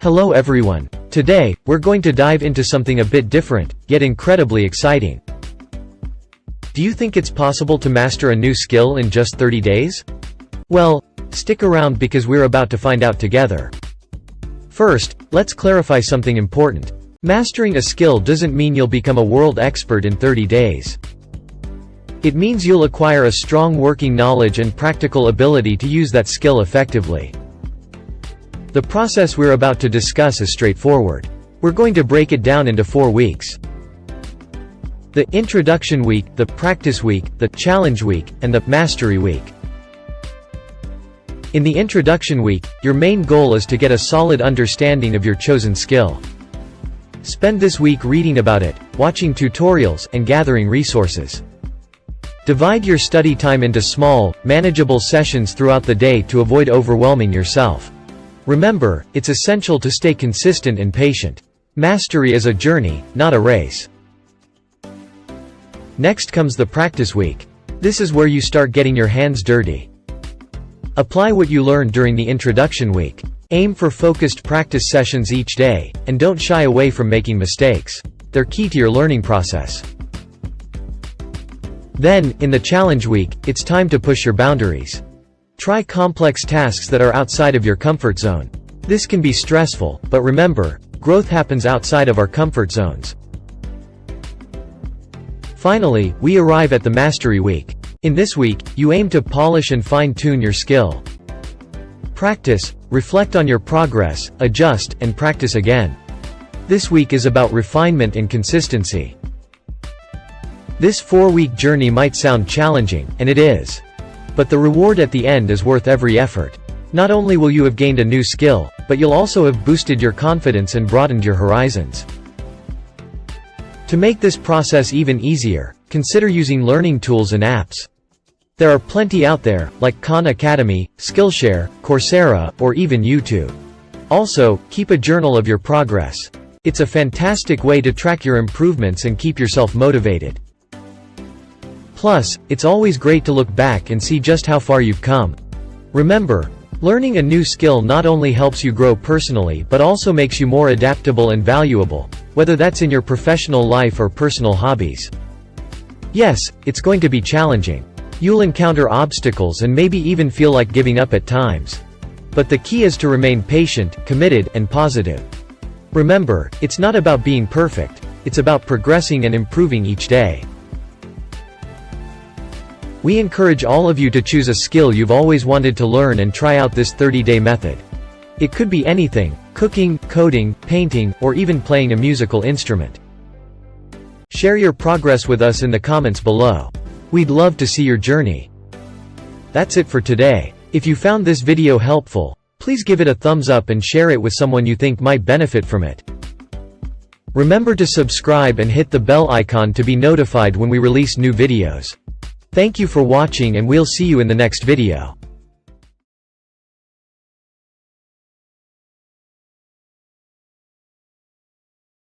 Hello everyone. Today, we're going to dive into something a bit different, yet incredibly exciting. Do you think it's possible to master a new skill in just 30 days? Well, stick around because we're about to find out together. First, let's clarify something important. Mastering a skill doesn't mean you'll become a world expert in 30 days. It means you'll acquire a strong working knowledge and practical ability to use that skill effectively. The process we're about to discuss is straightforward. We're going to break it down into 4 weeks. The Introduction Week, the Practice Week, the Challenge Week, and the Mastery Week. In the Introduction Week, your main goal is to get a solid understanding of your chosen skill. Spend this week reading about it, watching tutorials, and gathering resources. Divide your study time into small, manageable sessions throughout the day to avoid overwhelming yourself. Remember, it's essential to stay consistent and patient. Mastery is a journey, not a race. Next comes the Practice Week. This is where you start getting your hands dirty. Apply what you learned during the Introduction Week. Aim for focused practice sessions each day, and don't shy away from making mistakes. They're key to your learning process. Then, in the Challenge Week, it's time to push your boundaries. Try complex tasks that are outside of your comfort zone. This can be stressful, but remember, growth happens outside of our comfort zones. Finally, we arrive at the Mastery Week. In this week, you aim to polish and fine-tune your skill. Practice, reflect on your progress, adjust, and practice again. This week is about refinement and consistency. This 4-week journey might sound challenging, and it is. But the reward at the end is worth every effort. Not only will you have gained a new skill, but you'll also have boosted your confidence and broadened your horizons. To make this process even easier, consider using learning tools and apps. There are plenty out there, like Khan Academy, Skillshare, Coursera, or even YouTube. Also, keep a journal of your progress. It's a fantastic way to track your improvements and keep yourself motivated. Plus, it's always great to look back and see just how far you've come. Remember, learning a new skill not only helps you grow personally but also makes you more adaptable and valuable, whether that's in your professional life or personal hobbies. Yes, it's going to be challenging. You'll encounter obstacles and maybe even feel like giving up at times. But the key is to remain patient, committed, and positive. Remember, it's not about being perfect, it's about progressing and improving each day. We encourage all of you to choose a skill you've always wanted to learn and try out this 30-day method. It could be anything: cooking, coding, painting, or even playing a musical instrument. Share your progress with us in the comments below. We'd love to see your journey. That's it for today. If you found this video helpful, please give it a thumbs up and share it with someone you think might benefit from it. Remember to subscribe and hit the bell icon to be notified when we release new videos. Thank you for watching and we'll see you in the next video.